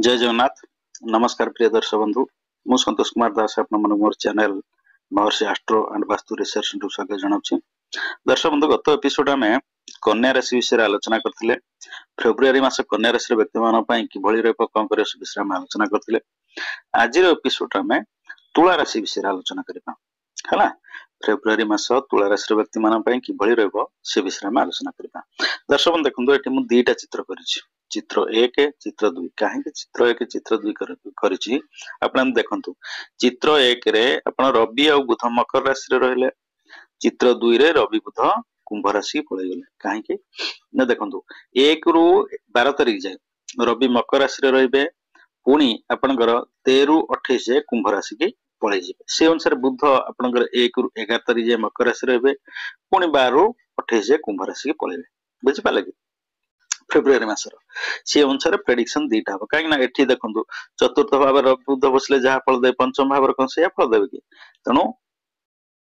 जय जगन्नाथ। नमस्कार प्रिय दर्शक बंधु, मु संतोष कुमार दास आप मोर channel Maharshi astro and vastu research centre स्वागत जनाऊँ। दर्शक बंधु, गत एपिसोड आम कन्या राशि विषय आलोचना करथिले। फेब्रुआरी मास कन्या राशि व्यक्ति मान पई किभଳି रहबो कोन करे विषय आम आलोचना करथिले। आज एपिसोड आम तुला राशि विषय आलोचना करबा हला। फेब्रुआरी मास तुला राशि व्यक्ति मान पई किभଳି रहबो से विषय आम आलोचना करबा। दर्शक बंधु देखंतु, एठी मु दुईटा चित्र करिछि, चित्र 1 चित्र 2। काहे चित्र 1 चित्र 2 करिछि आपण देखंतु। चित्र 1 रे आपण रवि और बुध मकर राशि रे रहले, चित्र 2 रे रवि बुध कुंभ राशि पळै गेले। काहे कि न देखंतु 1 रु 12 तारिख जाय रवि मकर राशि रे रहिबे, पुणी आपनकर 13 रु 28 जाय कुंभ राशि के पळै जिवे। से अनुसार बुध आपनकर 1 रु 11 तारिख जाय मकर राशि रे रहबे, पुणी 12 रु 28 जाय कुंभ राशि के पळैबे। बुझि पाले कि फेब्रुआरी मासर से अनुसार प्रेडिक्शन दीटा हम कहीं एठी देखंतु चतुर्थ भाव रवि बुध बसले जहाँ फल दे, पंचम भाव कौन से फल देवे कि। तेणु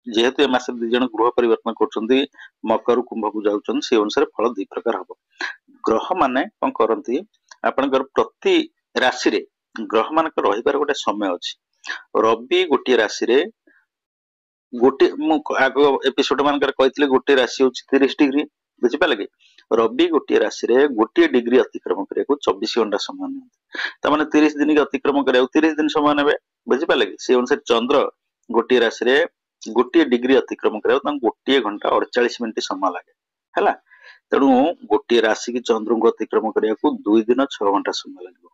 जेहेतु ए मास दि जण गृह परिवर्तन करछंती, मकर कुंभ को जाउछन, से अनुसार फल दि प्रकार हबो। ग्रह माने कोन करंती, आपनकर प्रति राशि रे ग्रह मानक रहिबार गोटे समय अछि। रवि गोटे राशि रे गोटे मु आगो एपिसोड मानकर कहितले गोटे राशि होछि 30 डिग्री। बुझि पाले कि रवि गोटे राशि रे गोटे डिग्री अतिक्रमण करिया 24 घंटा समय नै, त माने 30 दिन के अतिक्रमण करिया 30 दिन समय नेबे। बुझि पाले कि से अनुसार चंद्र गोटे राशि रे गोटे डिग्री अतिक्रमण करिया त गोटे घंटा 48 मिनिट समय लागे हैला। तेणु गोटे राशि की चंद्र को अतिक्रमण करिया 2 दिन 6 घंटा समय लागो।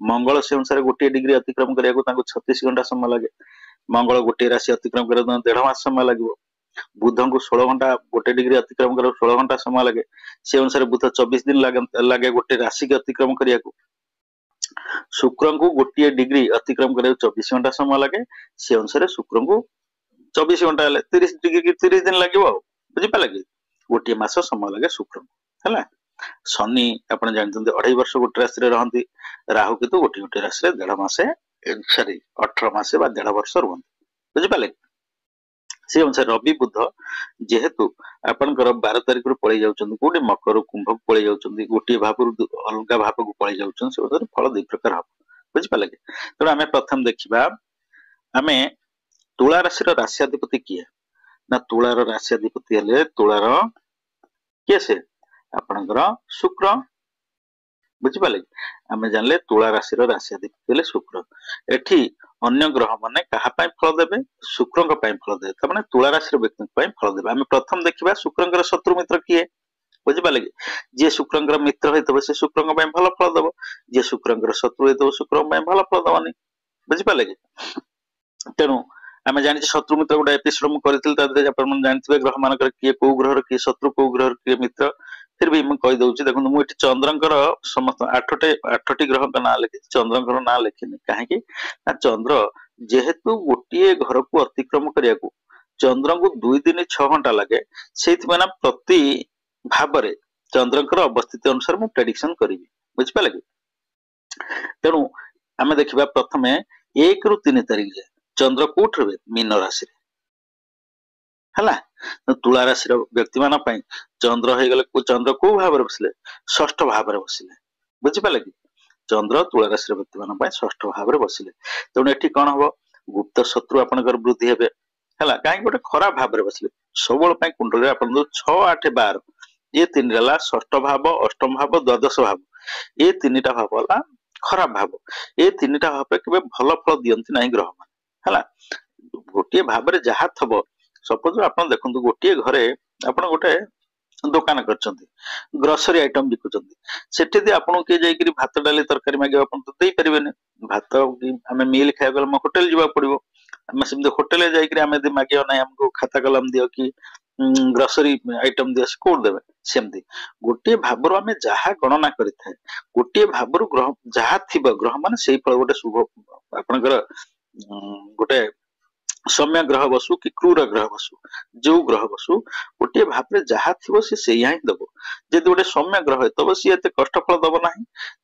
मंगल से अनुसार गोटे डिग्री अतिक्रमण करिया 36 घंटा समय लागे। मंगल गोटे राशि अतिक्रमण करिया 1.5 मास समय लागो। बुध को 16 घंटा गोटे डिग्री अतिक्रमण करिया 16 घंटा समय लगे। से अनुसार बुध 24 दिन लगे गोटे राशि के अतिक्रमण करिया। शुक्र को गोटे डिग्री अतिक्रमण करिया 24 घंटा समय लगे। से अनुसार शुक्र को 24 घंटा 30 डिग्री की 30 दिन लगे। बुझी पाले कि गोटे मास समय लगे शुक्र है। शनि आप जानते 2.5 वर्ष गोटे राशि रे रहंती। राहु केतु गोटे गोटे राशि रे 1.5 मासे 18 मासे बा 1.5 वर्ष रहंती। बुझी पाले से अनुसार रवि बुध जेहेतु आपनकर 12 तारिख रु पळै जाउछन कोटे मकर कुंभ को पळै जाउछन, गोटे भाव रु अलगा भाव को पळै जाउछन, से अनुसार फल दि प्रकार हो। बुझि पाले कि तो हमें प्रथम देखिबा, हमें तुला राशि रो राशि अधिपति किए ना। तुला रो राशि अधिपति हले तुला रो के से आपनकर शुक्र। बुझि पाले हमें जानले तुला राशि रो राशि अधिपति हले शुक्र। एठी अन्य ग्रह माने कहा पय फल देबे, शुक्र को पय फल देबे। त माने तुला राशि रो व्यक्ति पय फल देबे। हमें प्रथम देखिबा शुक्रंकर शत्रु मित्र किए। बुझि पाले कि जे शुक्रंकर मित्र हेतबे से शुक्रंक पय भल फल देबो, जे शुक्रंकर शत्रु हेतबो शुक्रंक पय भल फल देबोनी। बुझि पाले कि तेनु हमें जानि शत्रु मित्र गोटे एपिसोड मु करथिल, तादरे आपण जानथिबे ग्रह मानकर किए को ग्रह किए शत्रु, को ग्रह किए मित्र। फिर भी मैं कहि दउछि, देखु मु एठी चंद्रंकर समस्त 8टी ग्रह का नाम लिखि, चंद्रंकर नाम लिखिनि। काहे कि ना चंद्र जेहेतु गोटे घर को अतिक्रमण करिया को चंद्र को 2 दिन 6 घंटा लगे, सेति माने प्रति भाव रे चंद्रंकर अवस्थिति अनुसार मु प्रेडिक्शन करिवि। बुझ पाले कि तेनु हमें देखिबा प्रथमे 1 रु 3 तारिख जे चंद्र कोठ रहे मीन राशि रे हला। तुला राशि रो व्यक्ति मान पय चंद्र हे गेले, चंद्र को भाव रे बसले 6ठ भाव रे बसले। बुझि पाले कि चंद्र तुला राशि रो व्यक्ति मान पय 6ठ भाव रे बसले। तेणु एठी कोन हबो, गुप्त शत्रु आपनकर वृद्धि हेबे हला। काहे गोटे खराब भाव रे बसले सबोल पय कुंडली आपन 6 8 12 ये तीन रला 6ठ भाव, अष्टम भाव, द्वादश भाव, ये तीनटा भाव हला खराब भाव। ये तीनटा भाव पे केबे भल फल दियंती नाही ग्रह मान हला। गोटे भाव रे जहा थबो, सपोज आपन देखंतु गोटे घरे आपन गोटे दुकान करचंती, ग्रोसरी आइटम बिकुचंती, सेठी दे आपन के जाई करी भात डाली तरकारी मागे आपन तो देई परिबेनी। भात हमें मील खाय गल म होटल जिबा पड़िबो। हमें सिम होटल जाई करी हमें दे मागे नै हमको खाता कलम दियो कि ग्रोसरी आइटम दियो, से कोड देबे। सेमती गोटे भाबर हमें जहा गणना करिथाय, गोटे भाबर ग्रह जहा थिबो ग्रह माने सेही फल गोटे शुभ आपनकर गोटे सौम्य ग्रह बसु कि क्रूर ग्रह बसु, जो ग्रह बसु गोटे भाव जहा थी सी से ही दब। जदि गोटे सौम्य ग्रह तब सी एत कष्टफल दब ना,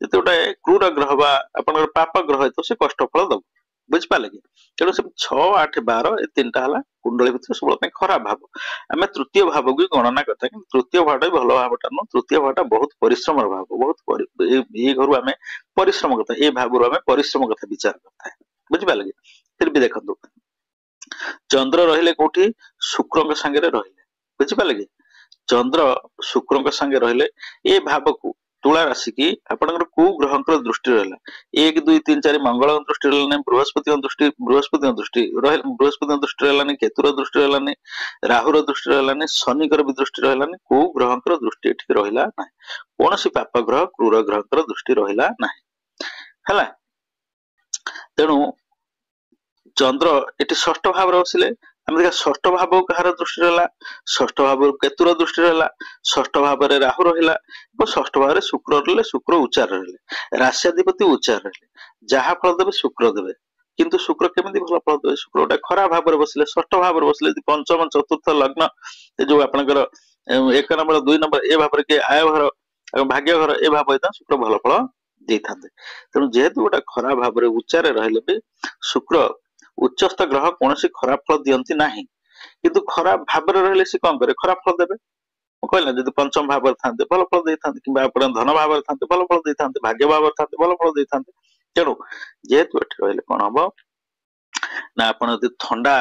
जब गोटे क्रूर ग्रह बा अपन पाप ग्रह तो सी कष्टफल दब। बुझिपारे कि तेणु से 6 8 12 ए तीनटा हला कुंडली भितर सब खराब भाव। आम तृतीय भाव को गणना करता कि तृतीय भावटा भल भावटा नुह, तृतीय भावटा बहुत परिश्रम भाव, बहुत ये घर आम परिश्रम कथा ए भाव आम परिश्रम कथा विचार करता है बुझिपारे कि फिर भी देखो चंद्र रहिले कोठी शुक्र संगे रहिले बुझिपारे कि चंद्र शुक्र संगे रहिले ए भाव को तुला राशि की आपनकर को ग्रहंकर दृष्टि रहला 1 2 3 4 मंगल दृष्टि रहला बृहस्पति दृष्टि बृहस्पति दृष्टि रहला केतुर दृष्टि रहला राहुर दृष्टि रहला शनिकर भी दृष्टि रहला को ग्रहंकर दृष्टि एठी रहला नाही कोनोसी पाप ग्रह क्रूर ग्रहंकर दृष्टि रहला नाही हला तेणु चंद्र एटी षष्ठ भाव बसिले आम देखा षष्ठ भाव कहार दृष्टि रहला षष्ठ भाव केतुर दृष्टि रहला षष्ठ भाव राहु रहिला षष्ठ भाव शुक्र रहिले शुक्र उच्चार रहिले राष्ट्राधिपति उच्चार रहिले जहा फल देवे शुक्र देवे किंतु शुक्र केमिति भल फल देवे शुक्र गोटे खराब भाव बसिले षष्ठ भाव बसिले पंचम चतुर्थ लग्न जो आपनकर 1 नंबर 2 नंबर ए भाव के आय घर भाग्य घर ए भाव शुक्र भल फल देइथांते तेणु जेहेतु गोटे खराब भाव उच्चार रहिले भी शुक्र उच्चस्थ ग्रह कौन खराब फल दियंती नाही किंतु खराब भाव रहिले से कौन करे खराब फल देवे कहला जदि पंचम भाव था भल फल देइथांते किंबा आपण धन भाव था भल फल देइथांते भाग्य भाव था भल फल देइथांते तेणु जेहेतु एठी रहिले कोन हबो ना आपण जदि ठंडा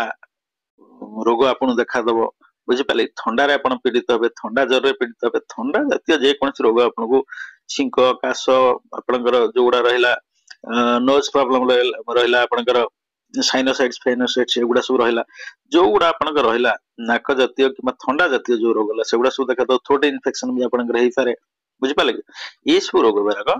रोग आपण देखा दबो बुझी पाले ठंडा रे आपण पीड़ित हेबे ठंडा ज्वर रे पीड़ित हेबे ठंडा जातीय जे कोनसी रोग आपण को छिंक काश आपनकर जोड़ा रहिला नोज प्रॉब्लम रहिला आपनकर साइनोसाइट्स फेनोसाइट्स एगुडा सब रहिला जो गुडा आपनकर रहिला नाक जातीय कि ठंडा जातीय जो रोग होला सेगुडा सब देखा दो थ्रोट इन्फेक्शन भी आपनकर हेई पारे बुझी पाले ये सब रोग बेराग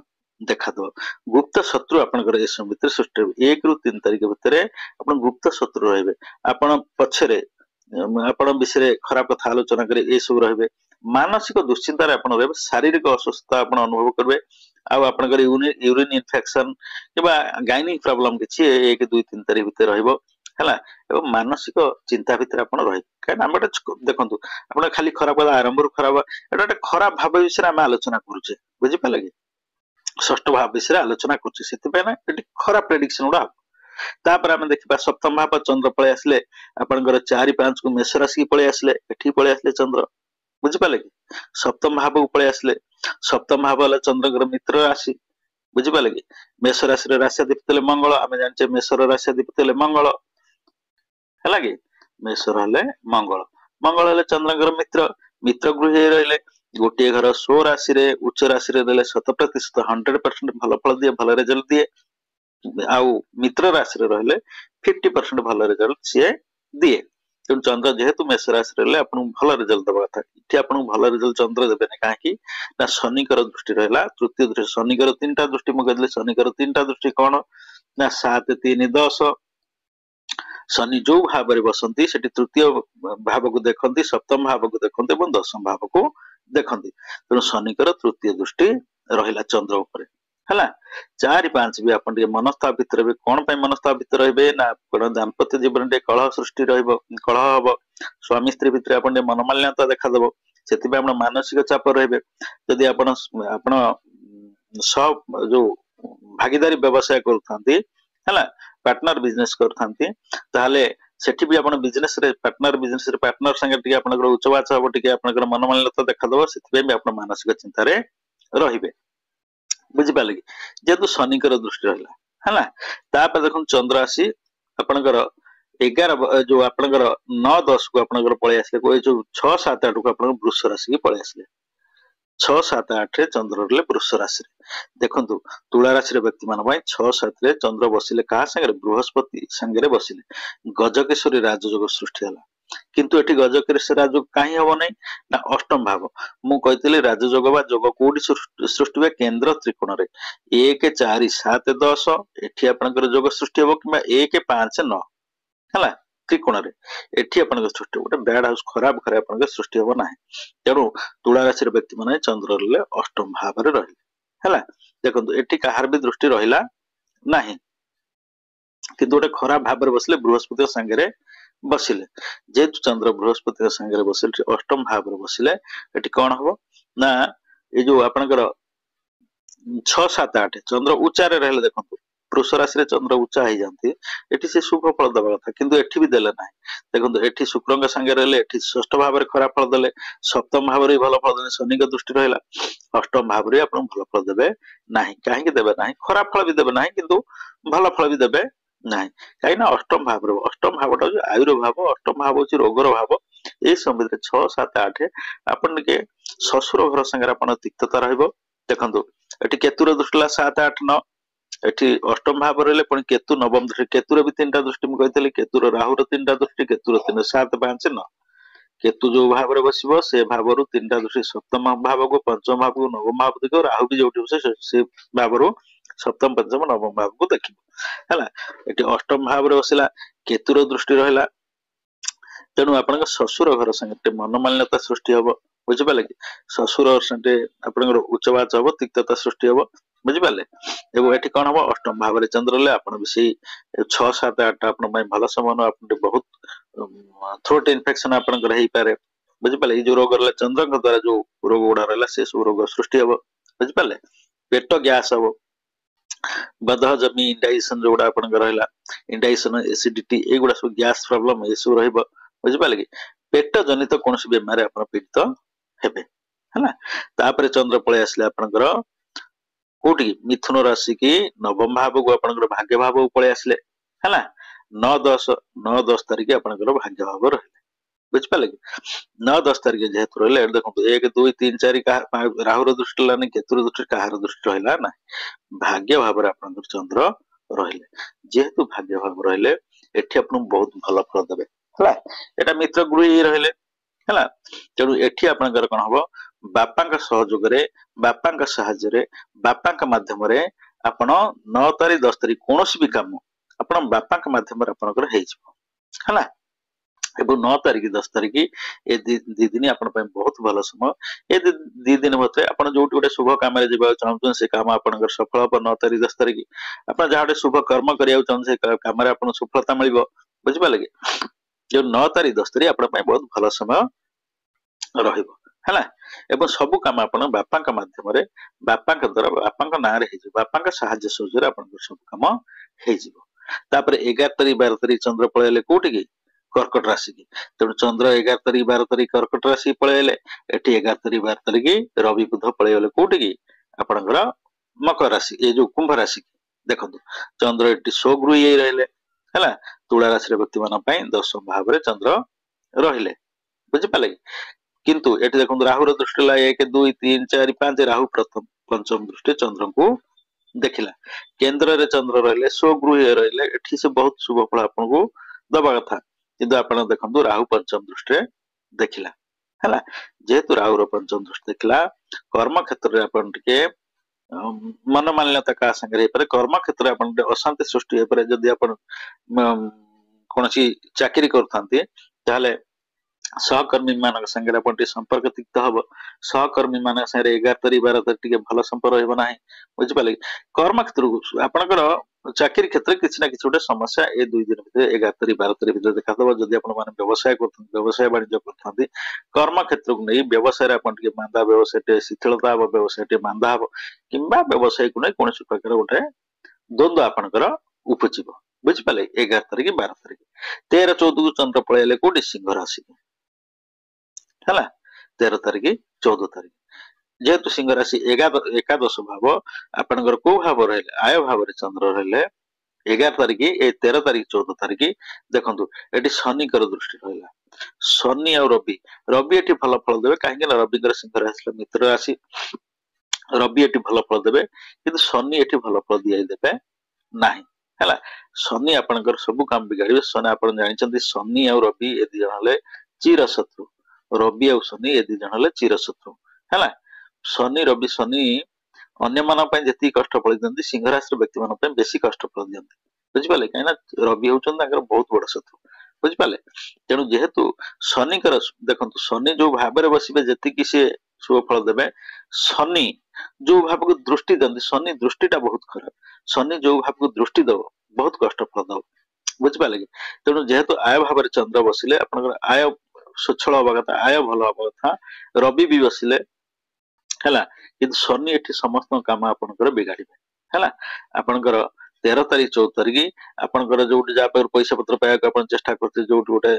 देखा दो गुप्त शत्रु आपनकर ए सब भीतर सृष्टि 1 रु 3 तारिख भीतर आपन गुप्त शत्रु रहबे आपन पछरे आपन विषय खराब कथा आलोचना करे ए सब रहबे मानसिक दुश्चिंता रे आपन रहबे शारीरिक अस्वस्थता आपन अनुभव करबे आ आपनकर यूरिन इन्फेक्शन किबा गाइनिक प्रॉब्लम किछि 1 2 3 तारिख भीतर रहइबो हला एवं मानसिक चिंता भीतर आपन रहि कान हम देखंतु आपन खाली खराब आरंभ रु खराब एटा खराब भाव विषय हम आलोचना करूचे बुझि पाले कि षष्ठ भाव विषय आलोचना करूचे सेति पे ना एटी खराब प्रेडिक्शन उडा तापर हम देखिबा सप्तम भाव चंद्र पळे आसले आपनकर 4 5 को मेष राशि पळे आसले एठी पळे आसले चंद्र बुझि पाले कि सप्तम भाव पळे आसले सप्तम भाव वाला चंद्र मित्र राशि बुझी पाले कि मेष राशि राष्ट्राधिपति मंगल आम जाने मेष राष्ट्राधिपति मंगल है कि मेष रे मंगल मंगल हेले चंद्र मित्र मित्र गृह रहिले गोटे घर 100 राशि रे उच्च राशि रे रहिले 100% 100% भल फल दिए भल रिजल्ट दिए आउ मित्र राशि रे रहिले 50% भल रिजल्ट सी दिए तेणु चंद्र जेहेतु मेष राशि रहिले आपन भल रिजल्ट दबा था इठी आपन भल रिजल्ट चंद्र देबे ना काहे ना शनिकर दृष्टि रहला तृतीय दृष्टि शनिकर 3टा दृष्टि म कहले शनिकर 3टा दृष्टि कोन ना 7 3 10 शनि जो भाव रे बसंती सेठी तृतीय भाव को देखंती सप्तम भाव को देखंती एवं दशम भाव को देखंती तेणु शनिकर तृतीय दृष्टि रहिला चंद्र ऊपर हला 4 5 भी आपन मनस्ताप भीतर भी कोन पय मनस्ताप भीतर रहबे ना कोन दाम्पत्य जीवन रे कलह सृष्टि रहबो कलह हबो स्वामी स्त्री भीतर आपन मनमालिन्यता देखा देबो सेति बे आपन मानसिक चाप रहबे यदि आपन आपन सब जो भागीदारी व्यवसाय करथांती हला पार्टनर बिजनेस करथांती ताले सेठी भी आपन बिजनेस रे पार्टनर संगे टिके आपन उच्चवाच हबो टिके आपन मनमालिन्यता देखा देबो सेति बे आपन मानसिक चिंता रे रहिबे बुझी पाले कि जेतु शनिकर दृष्टि रहला हला तापर देखन चंद्र आसी आपनकर 11 जो आपनकर 9 10 को आपनकर पळे आसले को जो 6 7 8 को आपन वृष राशि के पळे आसले 6 7 8 रे चंद्र रहले वृष राशि रे देखंतु तुला राशि रे व्यक्ति मान भाई 6 7 रे चंद्र बसिले का संगे बृहस्पति संगे रे बसिले गजकेश्वरी राजयोग सृष्टि हला किंतु एठी गजकेश्वरी राजयोग काहे हबो नै ना अष्टम भाव मु कहितले राजयोग बा योग कोडी सृष्टि बे केंद्र त्रिकोण रे 1 4 7 10 एठी आपनकर योग सृष्टि हबो किबा 1 5 9 हला त्रिकोण रे एठी आपनकर सृष्टि गोटे बैड हाउस खराब खराब आपनकर सृष्टि हबो नाही तेणु तुला राशि रे व्यक्ति माने चंद्र रे अष्टम भाव रे रहिले हला देखंतु एठी कहार भी दृष्टि रहिला नाही किंतु गोटे खराब भाव रे बसले बृहस्पति संगे रे बसिले जेतु चंद्र बृहस्पति संगे रे बसिले अष्टम भाव रे बसिले एठी कोन हबो ना ए जो आपनकर 6 7 8 चंद्र उच्चारे रहले देखंतु वृष राशि चंद्र उच्चा हो जाती एठी से शुभ फल दबा कथा किंतु एठी भी देले नाही देखो एठी शुक्र संगे रहले एठी षष्ठ भाव में खराब फल देले सप्तम भाव में भल फल देले शनि दृष्टि रहा अष्टम भाव में आप भल फल देवे नाही कहीं देवे नाही खराब फल भी देवे नाही किंतु भल फल भी देवे नाही कहीं अष्टम भावटा हूँ आयुर भाव अष्टम भाव हूँ रोगर भाव ये समय 6, 7, 8 आपन के ससुर घर संगे आप तिक्तता रहिबो देखंतु एठी केतुर दृष्टि 7, 8, 9 एठी अष्टम भाव रहिले पण केतु नवम दृष्टि केतुर भी 3टा दृष्टि मु कहतली केतुर राहुर 3टा दृष्टि केतुर 3 7, 5, 9 केतु जो भाव रे बसिबो से भाव रु 3टा दृष्टि सप्तम भाव को पंचम भाव को नवम भाव देखो राहु भी जोठी बसे से भाव रु सप्तम पंचम नवम भाव को देखिबो हला एठी अष्टम भाव रे बसिला केतुर दृष्टि रहला तेणु आपण ससुर घर संगे मनोमालिन्यता सृष्टि हम बुझिपारे कि ससुर संगे आप उच्चवाच हम तिक्तता सृष्टि हम बुझिपारे एवं ये कौन हम अष्टम भाव चंद्र ले आप 6, 7, 8 आप भल समय आप बहुत थ्रोट इन्फेक्शन आपरे बुझिपारे जो रोग रहा चंद्र द्वारा जो रोग गुड़ा रहा से सब रोग सृष्टि हम बुझिपारे पेट गैस हम बदहजमी इंडाइजेशन जो गुड़ा रहा इंडाइजेशन एसिडिटी एगुड़ा सब गैस प्रॉब्लम ये सब रही बुझिपारे कि पेट जनित कौन बेमारी आप पीड़ित हेबे है तापर चंद्र पलि आसले आपनकर कोठी मिथुन राशि की नवम भाव को आपनकर भाग्य भाव को पलि आसले है 9, 10 तारिख आपनकर भाग्य भाव रहिले बुझिपारे कि 9, 10 तारिख जेहेतु रहिले देखो 1, 2, 3, 4 राहुर दृष्टि लानी केतुर दृष्टि कहार दृष्टि रहिला ना भाग्य भाव आपनकर चंद्र रहिले जेहेतु भाग्य भाव रहिले एठी आपन बहुत भल फल देबे हला एटा मित्र गृही रहिले हला तेणु एठी आपनकर कोन हबो बापांक सहयोग रे बापांक सहाय्य रे बापांक माध्यम रे आपण 9 तारिख 10 तारिख कोनोसी भी काम आपण बापांक माध्यम रे आपनकर हेइ जबो हला एवं 9 तारिख 10 तारिख ए दी दिन आपण पे बहुत भल समय ए दी दिन मते आपण जोटी गोटे शुभ काम रे जेबा चाहउछन से काम आपनकर सफल हो 9 तारिख 10 तारिख आपण जहा गोटे शुभ कर्म करिया चाहउछन से काम रे आपण सफलता मिलबो बुझिपाले कि जो 9 तारिख 10 तारिख आपण पे बहुत भल समय रहिबो हला एवं सब काम आपण बापांक माध्यम रे बापांक द्वारा बापांक ना रे हेजो बापांक सहाय्य सहयोग रे आपण सब काम हेजिबो तापर 11 तारिख 12 तारिख चंद्र पळेले कोठी की कर्कट राशि की तेणु चंद्र 11 तारिख 12 तारिख कर्कट राशि पळेले एठी 11 तारिख 12 तारिख रवि बुध पळेले कोठी की आपणकर मकर राशि ए जो कुंभ राशि देखंतु चंद्र एठी स्वगृही ये रहले हला तुला राशि रे व्यक्ति मान पई 10 भाव रे चंद्र रहिले बुझि पाले किंतु एठी देखंतु राहु रो दृष्टि ला 1, 2, 3, 4, 5 राहु प्रथम पंचम दृष्टि चंद्र को देखिला केंद्र रे चंद्र रहले स्वगृही रहले एठी से बहुत शुभ फल आपन को दबा कथा किंतु आपण देखंतु राहु पंचम दृष्टि देखिला हला जेहेतु राहु रो पंचम दृष्टि देखिला कर्म क्षेत्र रे आपण के मनोमालिन्यता का संगे पर कर्म क्षेत्र रे आपण अशांति सृष्टि पर जदि आपण कोनसी चाकरी करथांती ताले सहकर्मी मान संगे आपण संपर्क तिक्त हब सहकर्मी मान संगे 11 तारिख 12 तारिख टिके भल संपर्क रहबो नाही बुझि पाले कर्म क्षेत्र आपनकर चाकरी क्षेत्र किछि ना किछि गोटे समस्या ए 2 दिन भीतर 11 तारिख 12 तारिख भीतर देखा दबो जदि आपण माने व्यवसाय करथां व्यवसाय वाणिज्य करथांती कर्म क्षेत्र को नै व्यवसाय रे आपण टिके मांदा व्यवसाय टे शिथिलता हब व्यवसाय टे मांदा हब किंबा व्यवसाय को नै कोनोसी प्रकार गोटे द्वंद्व आपनकर उपजिबो बुझि पाले 11 तारिख 12 तारिख 13, 14 को चंद्र पळेले कोठी सिंह राशि हला 13 तारिख 14 तारिख जेहेतु सिंह राशि 11 भाव आपनकर को भाव रहले आय भाव रे चंद्र रहले 11 तारिख ए 13 तारिख 14 तारिख देखंतु एटी शनि कर दृष्टि रहला शनि और रवि रवि एटी भल फल देबे काहे कि रवि कर सिंह राशि मित्र राशि रवि एटी भल फल देबे किंतु शनि एटी भल फल दिया देबे नाही हला शनि आपनकर सब काम बिगाड़िबे शनि आपन जानिचंती शनि और रवि ए दी जणले चिर शत्रु रवि और शनि ए दी जणले चिर शत्रु हला शनि रवि शनि अन्य मान पय जति कष्ट फल दियंती सिंह राशि व्यक्ति मान पय बेसी कष्ट फल दियंती बुझि पाले काइना रवि होचन ताकर बहुत बड़ शत्रु बुझि पाले तेनु जेहेतु शनि कर देखंतु शनि जो भाव रे बसिबे जति कि से शुभ फल देबे शनि जो भाव को दृष्टि दंती शनि दृष्टिटा बहुत खराब शनि जो भाव को दृष्टि दबो बहुत कष्ट फल दबो बुझि पाले तेनु जेहेतु आय भाव रे चंद्र बसिले आपनकर आय सुछल हवा कथा आय भल हवा कथा रवि भी बसिले हला किंतु शनि एठी समस्त काम आपनकर बिगाड़िबे हला आपनकर 13 तारीख 14 तारीख आपनकर जोटी जा पर पैसा पत्र पाया अपन चेष्टा करते जोटी गोटे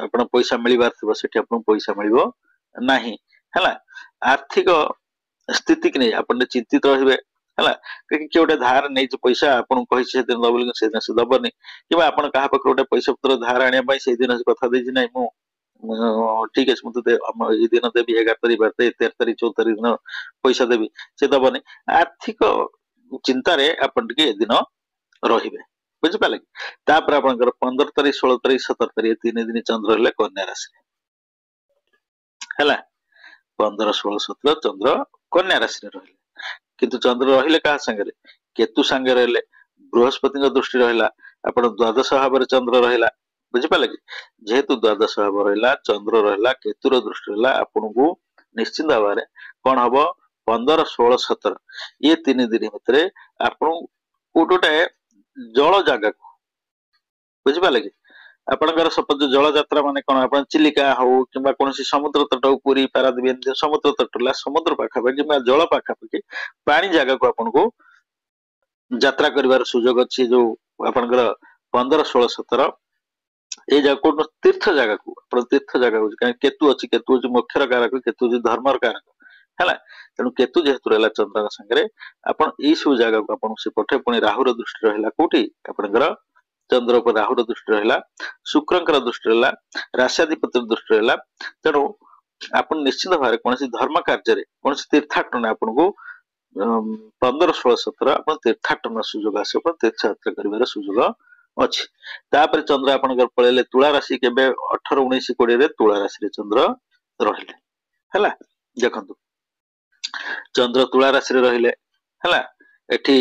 अपन पैसा मिलबार थिबो सेठी अपन पैसा मिलिबो नाही हला आर्थिक स्थिति कि नहीं अपन चिंतित रहिबे हला कि गोटे धार नै पैसा अपन कहि से दिन दबल से दिन से दबनी कि अपन कहा पकर गोटे पैसा पत्र धार आने पई से दिन कथा देछि नै मु ठीक है मुझे ये दिन देवी 11 तारीख 13 तारीख 14 तारीख दिन पैसा देवी से दबनी आर्थिक चिंता रे अपन टिके दिन रहिबे बुझि पाले तापर आपनकर 15 तारीख 16 तारीख 17 तारीख 3 दिन चंद्र रहले कन्या राशि हला 15 16 17 चंद्र कन्या राशि रे रहले किंतु चंद्र रहिले कहा संगे केतु संगे रहले बृहस्पति दृष्टि रहला अपन द्वादश भाव रे चंद्र रहला बुझि पाले कि जेहेतु द्वादश भाव रहला चंद्र रहला केतुर दृष्टि रहला आपन को निश्चित भाव कौन हम 15 16 17 ये 3 दिन भितर आपन कोटोटे जल जगह को बुझि पाले कि आपनकर सपोज जल यात्रा माने कोन आपन चिलिका हो किबा कोनसी समुद्र तट पुरी पारादीप समुद्र तटला समुद्र पाखा किबा जल पाखा पानी जगह को आपन को यात्रा करिवार सुयोग अछि जो आपनकर 15 16 17 ए जगह को तीर्थ जगह को तीर्थ जगह को केतु अछि केतु मोक्षर कारक केतु धर्मर कारक हैला तेणु केतु जेहेतु रहला चंद्र संगे आपण ई सब जगह को आपण से पठे पुणी राहुर दृष्टि रहला कोठी आपनकर चंद्र पर राहुर दृष्टि रहला शुक्रंकर दृष्टि रहला राष्ट्राधिपति दृष्टि रहला तेणु आपण निश्चित भाव कौन धर्म कार्य कौन तीर्थाटन आपन को 15 16 17 आपण तीर्थाटन सुयोग आसे तीर्थयात्रा करिवार सुयोग अछि तापर चंद्र आपनकर पळेले तुला राशि केबे 18 19 20 रे तुला राशि रे चंद्र रहिले हैला देखंतु चंद्र तुला राशि रे रहिले हैला एठी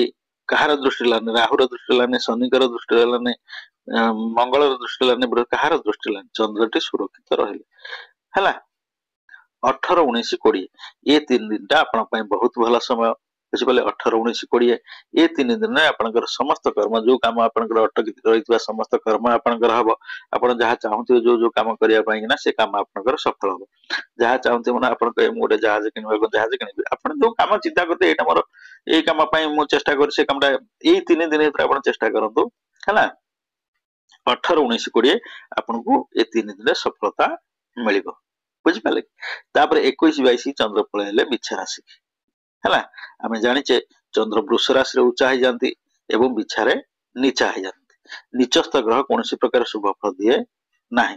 कहार दृष्टि लाने राहुर दृष्टि लाने शनिकर दृष्टि लाने मंगल दृष्टि लाने कहार दृष्टि लाने चंद्रटी सुरक्षित रहिले हैला 18 19 20 ये 3 दिन ता आपण पय बहुत भला समय बुझिपाले 18 19 20 ये 3 दिन में आपनकर समस्त कर्म जो काम आपनकर अटकी रहितबा समस्त कर्म आपनकर हबो आपण जहा चाहते जो जो काम करिया पई ना से काम आपनकर सफल हबो जहा चाहते मन आपण कहे मोटे जहाज किनबा को जहाज किनबे आपण जो काम चिंता करते एटा मोर ए काम पई मु चेष्टा कर से कामटा ए 3 दिन भीतर आपण चेष्टा करंतु हैला 18 19 20 आपण को ए 3 दिन रे सफलता मिलिबो बुझिपाले तापर 21 22 चंद्र पळेले बिच्छा राशि हैला आमे जानिचे चंद्र वृष राशि रे उच्च हो जांती एवं बिच्छारे नीचा हो जांती नीचस्थ ग्रह कोनसी प्रकार शुभ फल दिए नाही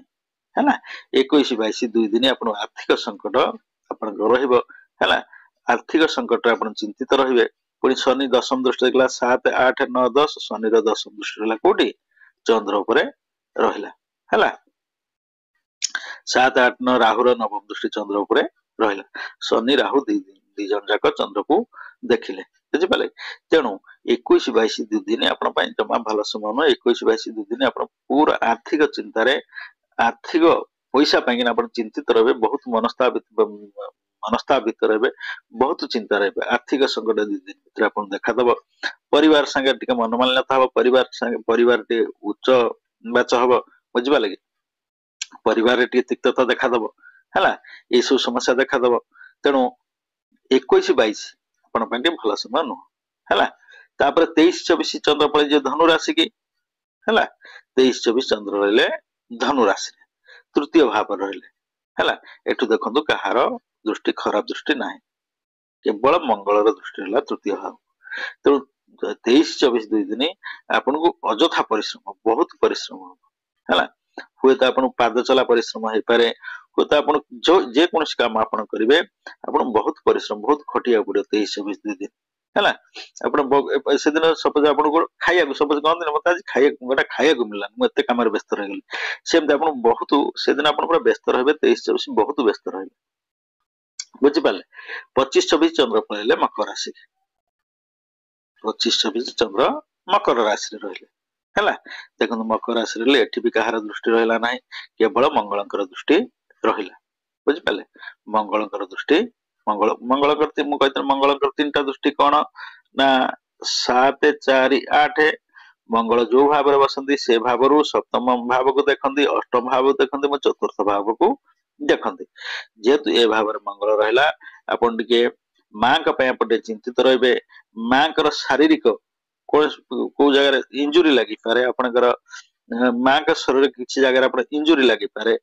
हैला 21 22 2 दिन आपण आर्थिक संकट आपण रहइबो हैला आर्थिक संकट आपण चिंतित रहिबे पुनी शनि दशम दृष्टि देखला 7 8 9 10 शनि रो दशम दृष्टि रहला कोठी चंद्र उपरे रहला हैला 7 8 9 राहु रो नवम दृष्टि चंद्र उपरे रहला शनि राहु दी जन जाक चंद्र को देखिले बुझि पाले तेणु 21 22 2 दिन आपण पय जमा भलो समय न 21 22 2 दिन आपण पूरा आर्थिक चिंता रे आर्थिक पैसा पय आपण चिंतित रहबे बहुत मनस्तापित रहबे बहुत चिंता रहबे आर्थिक संकट 2 दिन भीतर आपण देखा दबो परिवार संगे टिके मनमालिन्यता हबो परिवार संगे परिवार टे उच्च बाच हबो बुझि पाले परिवार रे टिके तिक्तता देखा दबो हैला ए सब समस्या देखा दबो तेणु 21 22 आपण पय भलो समय न हैला तापर 23 24 चंद्र पळे जे धनु राशि की हैला 23 24 चंद्र रहले धनु राशि तृतीय भाव रहले हैला एठु देखंतु कहार दृष्टि खराब दृष्टि नाही केवल मंगलर दृष्टि रहला तृतीय भाव तो 23 24 2 दिन आपन को अजथा परिश्रम बहुत परिश्रम हैला हुए तो आपन पाद चला परिश्रम हे पारे हुए तो आपन जो जे कोनस काम आपन करिवे आपन बहुत परिश्रम बहुत खटिया पड़े 23 24 2 दिन हैला आपन से दिन सपोज आपन को खाइया को सपोज कोन दिन मत आज खाइया गोटा खाइया को मिलला म एते काम रे व्यस्त रह गेली सेम आपन बहुत से दिन आपन पूरा व्यस्त रहबे 23 24 बहुत व्यस्त रहबे बुझि पाले 25 26 चंद्र पळेले मकर राशि 25 26 चंद्र मकर राशि रे रहले हैला देखन मकर राशि रे एठी भी कहार दृष्टि रहला नाही केवल मंगलंकर दृष्टि रहिला बुझि पाले मंगलंकर दृष्टि मंगलकर मु कहते मंगलकर तीनटा दृष्टि कोन ना 7 4 8 मंगल जो भाव रे बसंती से भावरु सप्तम भाव को देखंती अष्टम भाव देखंती म चतुर्थ भाव को देखंती जेतु ए भाव रे मंगल रहला आपन टिके मां का पय पटे चिंतित रहबे मां कर शारीरिक କୋଉ ଜାଗାରେ इंजुरी लागि पारे आपनकर माँ का शरीर किसी जगह आप इंजुरी लगी पारे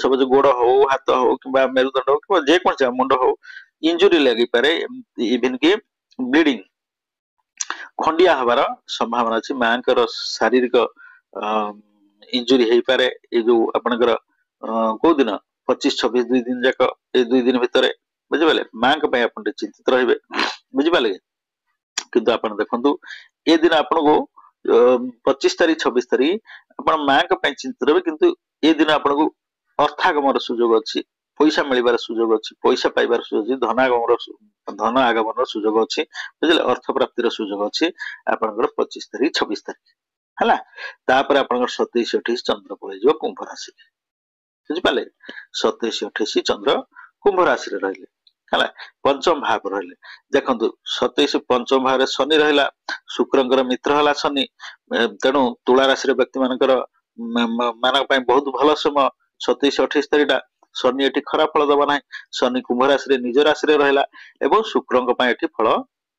सब गोड़ हो हाथ हो कि मेरुदंड हो कि जेको मुंड हो इंजुरी लगी पारे इवन कि ब्लीडिंग खंडिया हबार संभावना अच्छी माँ शारीरिक इंजुरी हो पारे ये जो आपनकर कौ दिन 25-26 2 दिन जाक ये 2 दिन भितर बुझिपारे माँ आप चिंतित रहिबे बुझिपारे किंतु आप देखु ये दिन आपन को 25 तारीख 26 तारीख अपन माँ चिंतित रहे किंतु ये दिन आपन को अर्थागमन सुजोग अच्छी पैसा मिलबार सुजोग अच्छी पैसा पाइबार सुजोग अच्छी धन आगमन सुजोग अच्छी बुझे अर्थ प्राप्तिर सुजोग अच्छी आपनकर 25 तारीख 26 तारीख है तापर आपनकर 27-28 चंद्र पलैज कुंभ राशि बुझिपारे 27-28 चंद्र कुंभ राशि रहिले है पंचम भाव रहिले देखु 27 पंचम भाव शनि रहा शुक्रंकर मित्र हला शनि तेणु तुला राशि व्यक्ति मानकर बहुत भल समय 27-28 तारीख शनि एटी खराब फल दबा ना शनि कुंभ राशि निज राशि रहा एवं शुक्रंक फल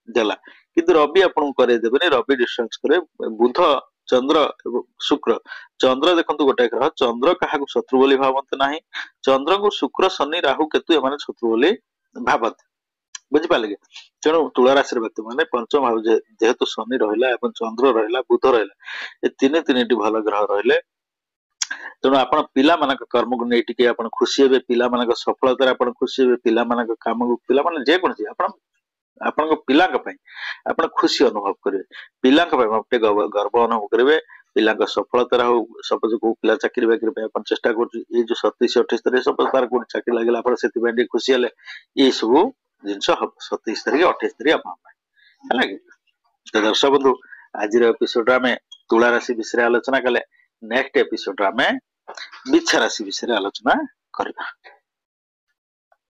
देला किंतु रवि आपन करदेवे रवि डिस्टेंस करे बुध चंद्र शुक्र चंद्र देखो गोटे ग्रह चंद्र क्या शत्रु बोली भावते ना चंद्र को शुक्र शनि राहु केतु एम शत्रु बोली भावते बुझिपारे तेणु तुला राशि व्यक्ति मैंने पंचम भाव जेहेतु शनि रहा चंद्र रहा बुध रहा ये तीन भल ग्रह रहिले तेणु आपण पिला मानक कर्म को नहीं टिके आपण खुशी हेबे पिला मानक सफलता आपण खुशी हेबे पिला मानक काम को पिला माने जे कोन आपण आपण पिला आपण खुशी अनुभव करेंगे पिला गर्व अनुभव करेंगे पिला सफलता हो सपोज को पिला चाकरी बाकरी अपन चेष्टा कर जो 27-28 तारीख सपोज तार कोन चाकरी लागला आपण सेति बेंडी खुशी हेले ये सब जिंस हम 27 तारीख 28 तारीख अपन है तो दर्शक बंधु आज एपिसोड में तुला राशि विषय आलोचना कले नेक्स्ट एपिसोड में बिच्छा राशि विषय आलोचना करबा।